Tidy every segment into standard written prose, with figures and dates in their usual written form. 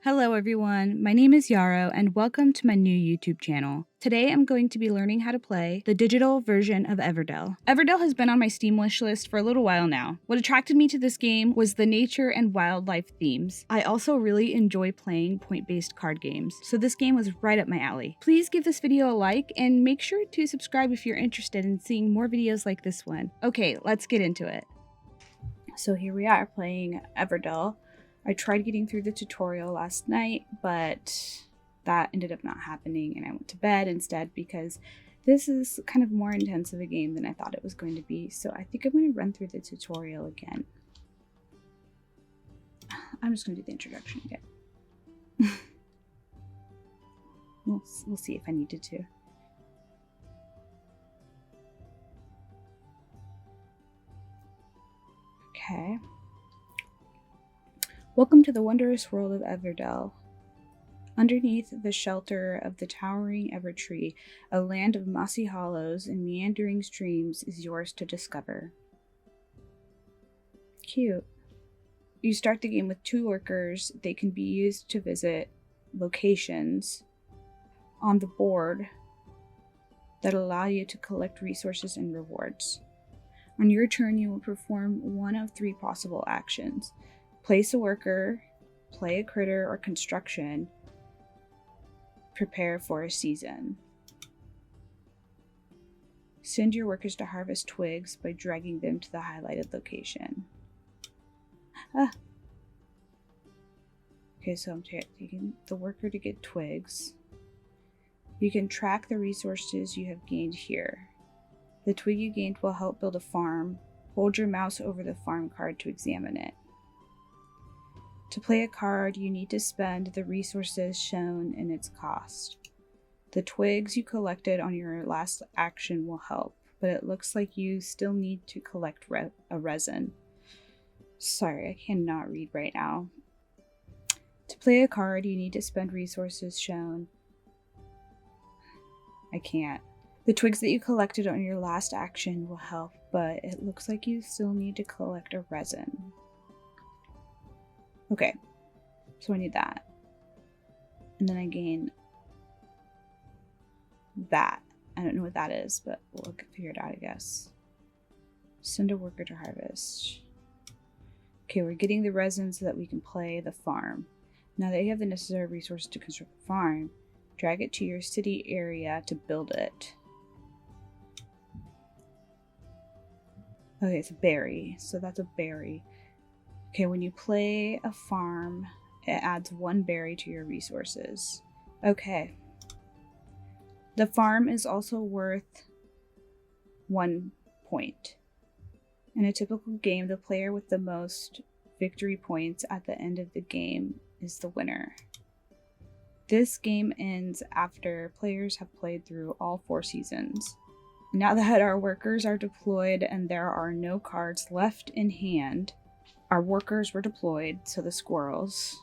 Hello everyone, my name is Yarrow and welcome to my new YouTube channel. Today I'm going to be learning how to play the digital version of Everdell. Everdell has been on my Steam wish list for a little while now. What attracted me to this game was the nature and wildlife themes. I also really enjoy playing point-based card games, so this game was right up my alley. Please give this video a like and make sure to subscribe if you're interested in seeing more videos like this one. Okay, let's get into it. So here we are playing Everdell. I tried getting through the tutorial last night, but that ended up not happening and I went to bed instead because this is kind of more intense of a game than I thought it was going to be. So I think I'm going to run through the tutorial again. I'm just going to do the introduction again. We'll see if I needed to. Okay. Welcome to the wondrous world of Everdell. Underneath the shelter of the towering Evertree, a land of mossy hollows and meandering streams is yours to discover. Cute. You start the game with 2 workers. They can be used to visit locations on the board that allow you to collect resources and rewards. On your turn, you will perform one of 3 possible actions. Place a worker, play a critter or construction, prepare for a season. Send your workers to harvest twigs by dragging them to the highlighted location. Okay, so I'm taking the worker to get twigs. You can track the resources you have gained here. The twig you gained will help build a farm. Hold your mouse over the farm card to examine it. To play a card, you need to spend the resources shown in its cost. The twigs you collected on your last action will help, but it looks like you still need to collect a resin. Sorry, I cannot read right now. To play a card, you need to spend resources shown. I can't. The twigs that you collected on your last action will help, but it looks like you still need to collect a resin. Okay, so I need that. And then I gain that. I don't know what that is, but we'll figure it out, I guess. Send a worker to harvest. Okay, we're getting the resin so that we can play the farm. Now that you have the necessary resources to construct the farm, drag it to your city area to build it. Okay, it's a berry, so that's a berry. Okay, when you play a farm, it adds 1 berry to your resources. Okay. The farm is also worth 1 point. In a typical game, the player with the most victory points at the end of the game is the winner. This game ends after players have played through all 4 seasons. Now that our workers are deployed and there are no cards left in hand, our workers were deployed, so the squirrels.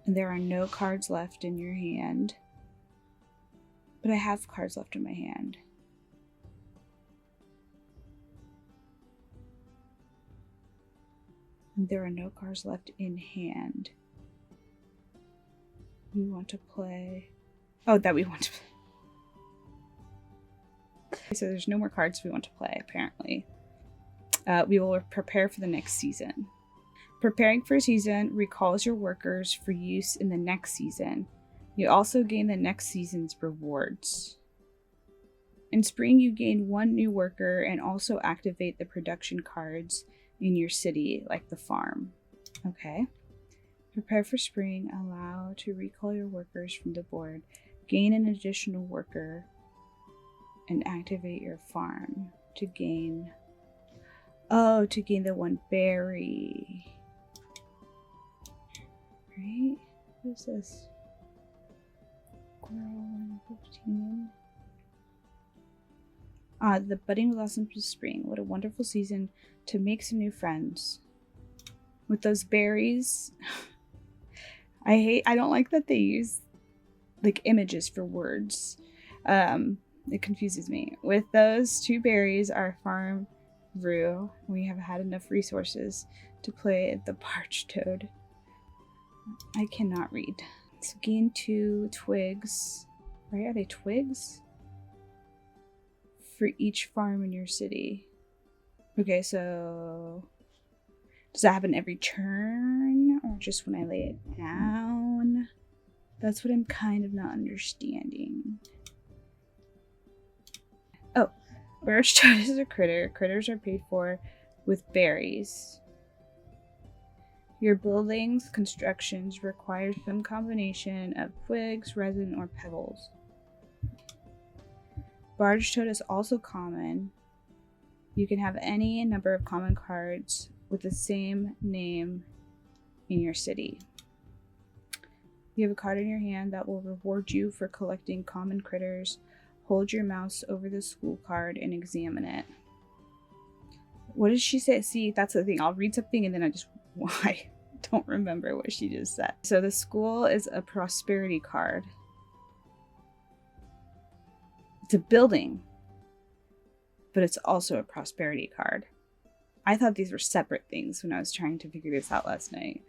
And there are no cards left in your hand. But I have cards left in my hand. And there are no cards left in hand. We want to play... Oh, that we want to play. So there's no more cards we want to play, apparently. We will prepare for the next season. Preparing for a season recalls your workers for use in the next season. You also gain the next season's rewards. In spring, you gain 1 new worker and also activate the production cards in your city, like the farm. Okay. Prepare for spring. Allow to recall your workers from the board. Gain an additional worker and activate your farm to gain... Oh, to gain the 1 berry. Right? What is this? Squirrel 15. The budding blossoms of spring. What a wonderful season to make some new friends. With those berries. I don't like that they use like images for words. It confuses me. With those 2 berries, our farm Rue. We have had enough resources to play the Parched Toad. I cannot read. So gain 2 twigs. Right? Are they twigs? For each farm in your city. Okay, so does that happen every turn or just when I lay it down? That's what I'm kind of not understanding. Oh, Parched Toad is a critter. Critters are paid for with berries. Your building's constructions require some combination of twigs, resin, or pebbles. Barge Toad is also common. You can have any number of common cards with the same name in your city. You have a card in your hand that will reward you for collecting common critters. Hold your mouse over the school card and examine it. What did she say? See, that's the thing. I'll read something and then I don't remember what she just said. So the school is a prosperity card. It's a building, but it's also a prosperity card. I thought these were separate things when I was trying to figure this out last night.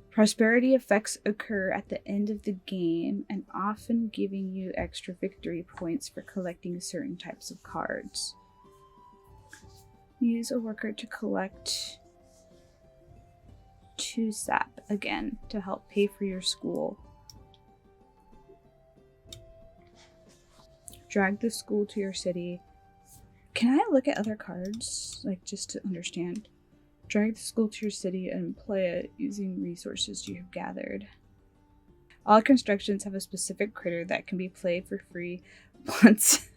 Prosperity effects occur at the end of the game and often giving you extra victory points for collecting certain types of cards. Use a worker to collect 2 sap again to help pay for your school. Drag the school to your city. Can I look at other cards, like just to understand? Drag the school to your city and play it using resources you have gathered. All constructions have a specific critter that can be played for free once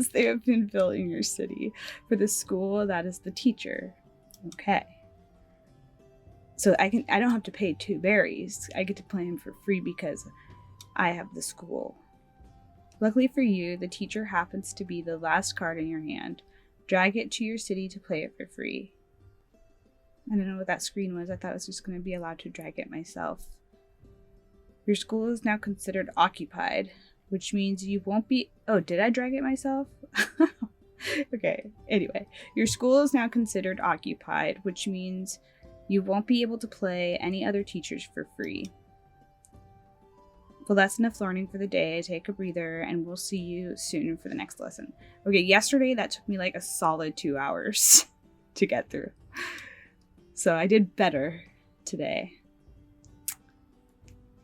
they have been built in your city. For the school, that is the teacher. Okay. So I don't have to pay 2 berries. I get to play him for free because I have the school. Luckily for you, the teacher happens to be the last card in your hand. Drag it to your city to play it for free. I don't know what that screen was. I thought I was just going to be allowed to drag it myself. Your school is now considered occupied, which means you won't be... Oh, did I drag it myself? Okay, anyway. Your school is now considered occupied, which means you won't be able to play any other teachers for free. Well, that's enough learning for the day. Take a breather, and we'll see you soon for the next lesson. Okay, yesterday that took me like a solid 2 hours to get through. So I did better today.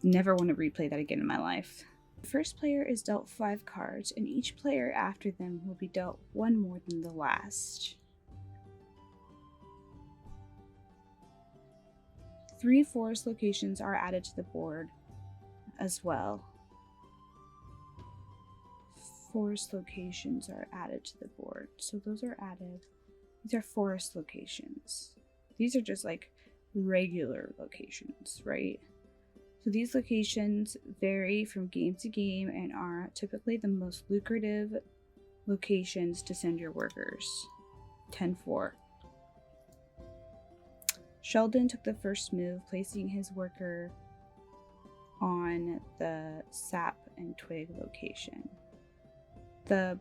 Never want to replay that again in my life. The first player is dealt 5 cards, and each player after them will be dealt 1 more than the last. 3 forest locations are added to the board as well. Forest locations are added to the board. So those are added. These are forest locations. These are just like regular locations, right? So these locations vary from game to game and are typically the most lucrative locations to send your workers. 10-4. Sheldon took the first move, placing his worker on the sap and twig location. The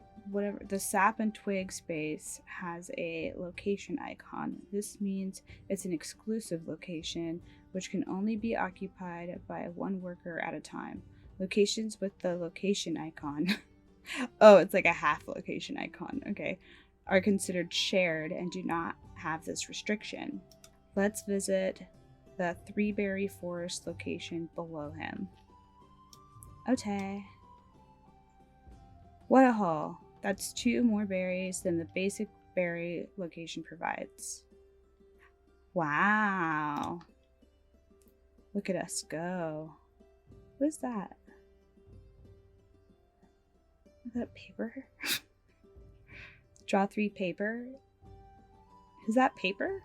sap and twig space has a location icon. This means it's an exclusive location which can only be occupied by 1 worker at a time. Locations with the location icon oh, it's like a half location icon, okay, are considered shared and do not have this restriction. Let's visit the 3-berry forest location below him. Okay. What a haul. That's 2 more berries than the basic berry location provides. Wow. Look at us go. What is that? Is that paper? Draw 3 paper. Is that paper?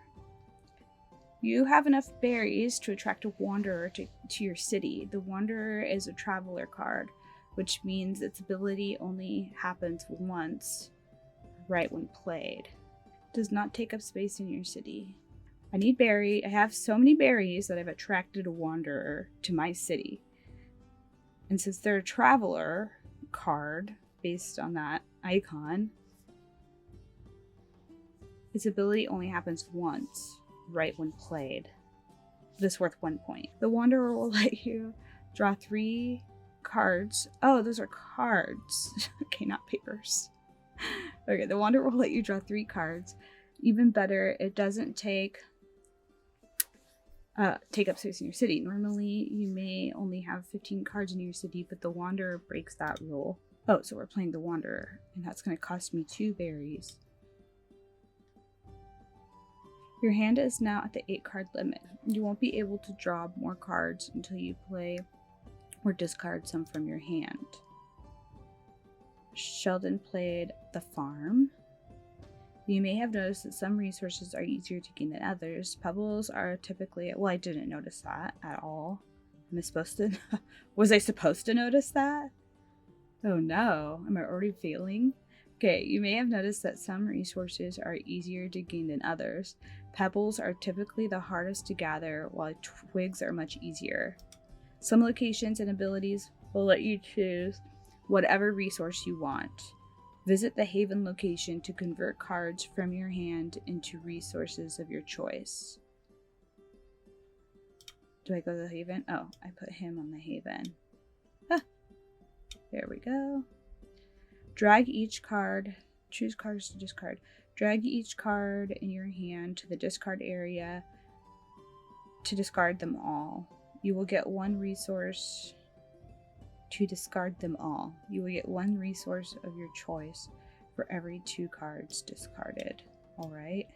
You have enough berries to attract a wanderer to your city. The wanderer is a traveler card, which means its ability only happens once, right when played. Does not take up space in your city. I have so many berries that I've attracted a wanderer to my city. And since they're a traveler card based on that icon, Its ability only happens once, right when played. This is worth 1 point. The Wanderer will let you draw 3 cards. Oh, those are cards. Okay, not papers. Okay, the Wanderer will let you draw 3 cards. Even better, it doesn't take up space in your city. Normally, you may only have 15 cards in your city, but the Wanderer breaks that rule. Oh, so we're playing the Wanderer, and that's going to cost me 2 berries. Your hand is now at the 8 card limit. You won't be able to draw more cards until you play or discard some from your hand. Sheldon played the farm. You may have noticed that some resources are easier to gain than others. Pebbles are typically, well, I didn't notice that at all. Am I supposed to? Was I supposed to notice that? Oh no, am I already failing? Okay, you may have noticed that some resources are easier to gain than others. Pebbles are typically the hardest to gather, while twigs are much easier. Some locations and abilities will let you choose whatever resource you want. Visit the Haven location to convert cards from your hand into resources of your choice. Do I go to the Haven? Oh, I put him on the Haven. Ah, there we go. Drag each card. Choose cards to discard. Drag each card in your hand to the discard area to discard them all. You will get 1 resource to discard them all. You will get 1 resource of your choice for every 2 cards discarded. Alright.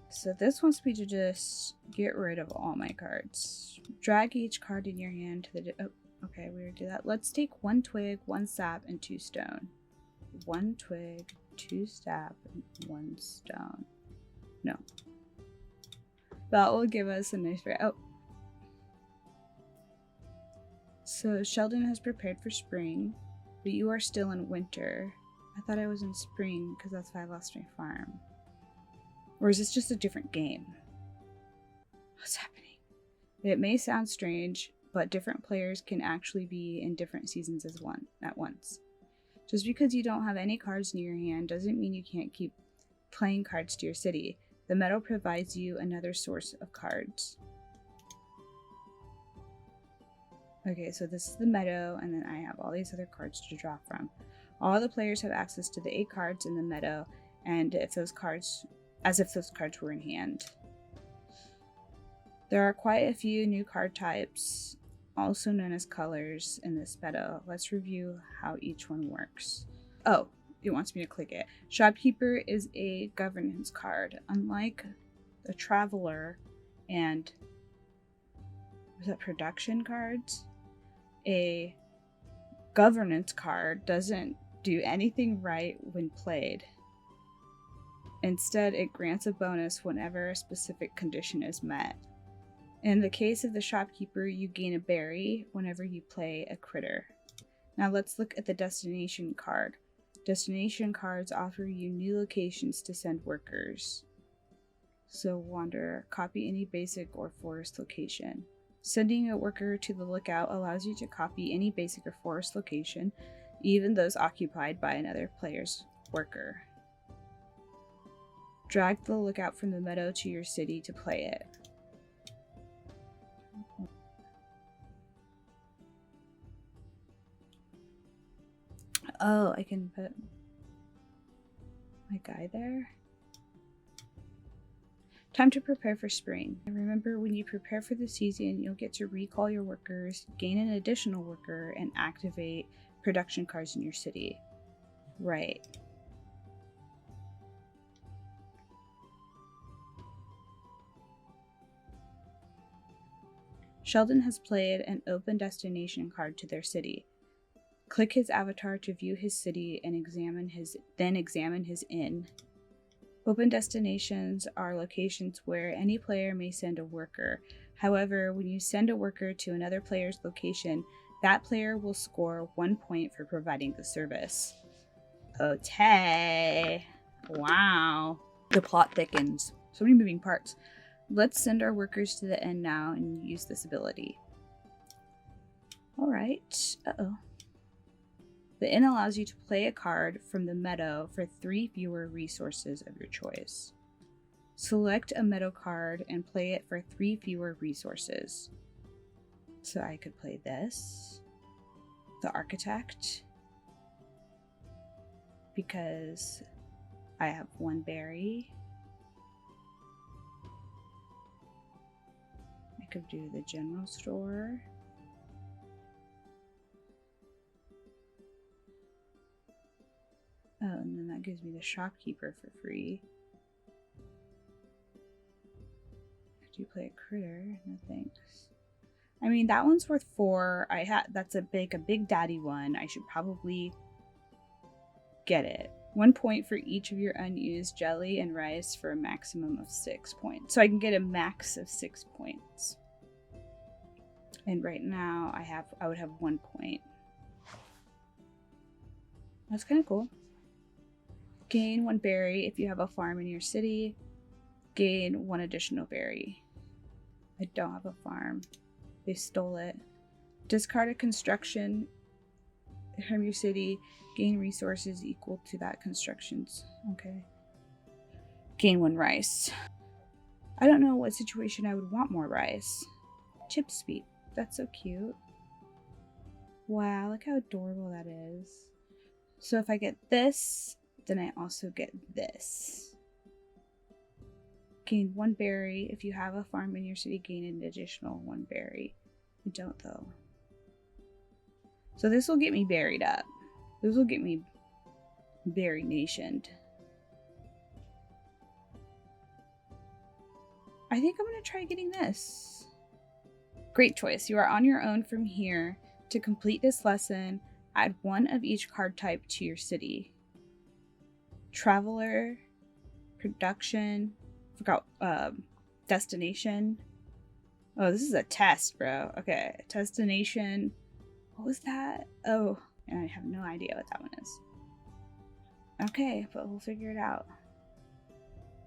So this wants me to just get rid of all my cards. Drag each card in your hand to the... Okay, we already did that. Let's take 1 twig, 1 sap, and 2 stone. 1 twig, 2 sap, and 1 stone. No. That will give us a nice... Oh. So Sheldon has prepared for spring, but you are still in winter. I thought I was in spring because that's why I lost my farm. Or is this just a different game? What's happening? It may sound strange, but different players can actually be in different seasons at once. Just because you don't have any cards in your hand doesn't mean you can't keep playing cards to your city. The meadow provides you another source of cards. Okay, so this is the meadow, and then I have all these other cards to draw from. All the players have access to the 8 cards in the meadow, and as if those cards were in hand. There are quite a few new card types, also known as colors, in this meadow. Let's review how each one works. Oh, it wants me to click it. Shopkeeper is a governance card. Unlike the Traveler and was that production cards? A governance card doesn't do anything right when played. Instead, it grants a bonus whenever a specific condition is met. In the case of the shopkeeper, you gain a berry whenever you play a critter. Now let's look at the destination card. Destination cards offer you new locations to send workers. So Wanderer, copy any basic or forest location. Sending a worker to the lookout allows you to copy any basic or forest location, even those occupied by another player's worker. Drag the lookout from the meadow to your city to play it. Oh, I can put my guy there. Time to prepare for spring. And remember, when you prepare for the season, you'll get to recall your workers, gain an additional worker, and activate production cards in your city. Right. Sheldon has played an open destination card to their city. Click his avatar to view his city and examine his inn. Open destinations are locations where any player may send a worker. However, when you send a worker to another player's location, that player will score 1 point for providing the service. Okay. Wow. The plot thickens. So many moving parts. Let's send our workers to the inn now and use this ability. Alright. Uh-oh. The inn allows you to play a card from the meadow for 3 fewer resources of your choice. Select a meadow card and play it for 3 fewer resources. So I could play this, the Architect, because I have 1 berry. I could do the general store. Oh, and then that gives me the shopkeeper for free. Do you play a critter? No thanks. I mean, that one's worth 4. That's a big daddy one. I should probably get it. 1 point for each of your unused jelly and rice for a maximum of 6 points. So I can get a max of 6 points. And right now I would have 1 point. That's kind of cool. Gain 1 berry if you have a farm in your city. Gain 1 additional berry. I don't have a farm. They stole it. Discard a construction from your city. Gain resources equal to that construction's. Okay. Gain 1 rice. I don't know what situation I would want more rice. Chip sweet. That's so cute. Wow, look how adorable that is. So if I get this, then I also get this. Gain 1 berry. If you have a farm in your city, gain an additional 1 berry. I don't though. So this will get me buried up. This will get me berry nationed. I think I'm going to try getting this. Great choice. You are on your own from here. To complete this lesson, add 1 of each card type to your city. Traveler, production, forgot destination. Oh, this is a test, bro. Okay, destination. What was that? Oh, I have no idea what that one is. Okay, but we'll figure it out.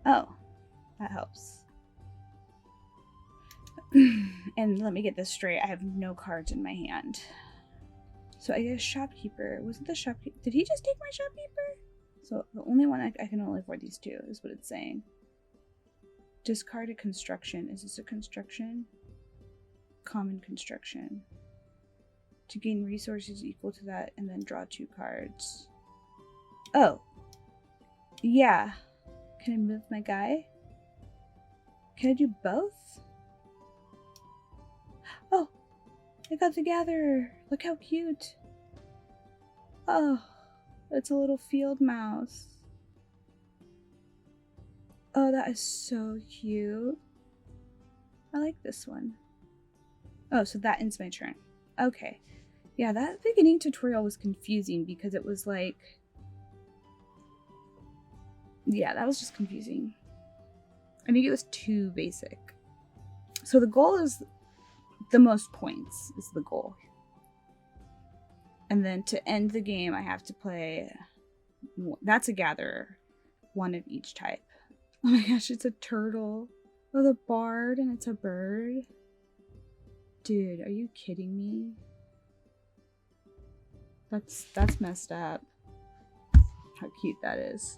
Oh, that helps. And let me get this straight. I have no cards in my hand. So I guess shopkeeper. Wasn't the shopkeeper? Did he just take my shopkeeper? So the only one I can only afford these 2 is what it's saying. Discard a construction. Is this a construction? Common construction. To gain resources equal to that and then draw 2 cards. Oh. Yeah. Can I move my guy? Can I do both? Oh. I got the gatherer. Look how cute. Oh. It's a little field mouse. Oh, that is so cute. I like this one. Oh, so that ends my turn. Okay. Yeah, that beginning tutorial was confusing because it was like... Yeah, that was just confusing. I think it was too basic. So the goal is... The most points is the goal. And then to end the game, I have to play... That's a gatherer. 1 of each type. Oh my gosh, it's a turtle. Oh, the bard, and it's a bird. Dude, are you kidding me? That's messed up. How cute that is.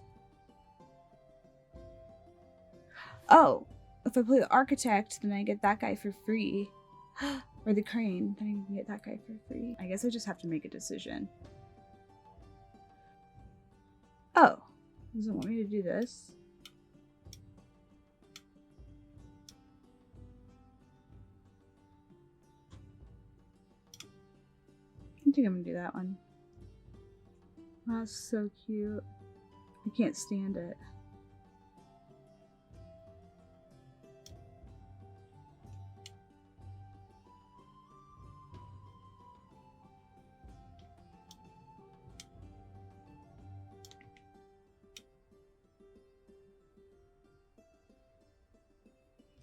Oh, if I play the architect, then I get that guy for free. Or the crane, then I can get that guy for free. I guess I just have to make a decision. Oh, doesn't want me to do this. I think I'm gonna do that one. Wow, that's so cute. I can't stand it.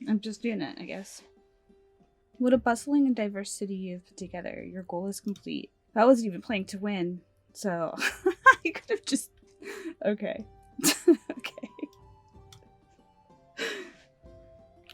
I'm just doing it, I guess. What a bustling and diverse city you've put together. Your goal is complete. I wasn't even playing to win, so I could have just... Okay. Okay.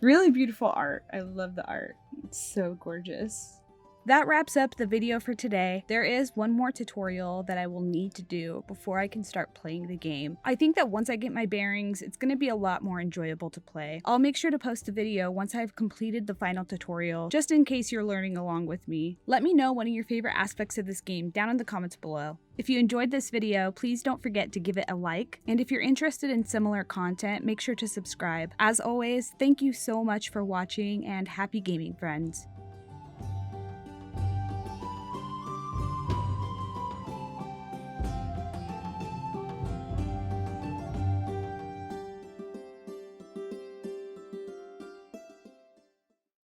Really beautiful art. I love the art. It's so gorgeous. That wraps up the video for today. There is one more tutorial that I will need to do before I can start playing the game. I think that once I get my bearings, it's going to be a lot more enjoyable to play. I'll make sure to post a video once I've completed the final tutorial, just in case you're learning along with me. Let me know one of your favorite aspects of this game down in the comments below. If you enjoyed this video, please don't forget to give it a like, and if you're interested in similar content, make sure to subscribe. As always, thank you so much for watching, and happy gaming, friends.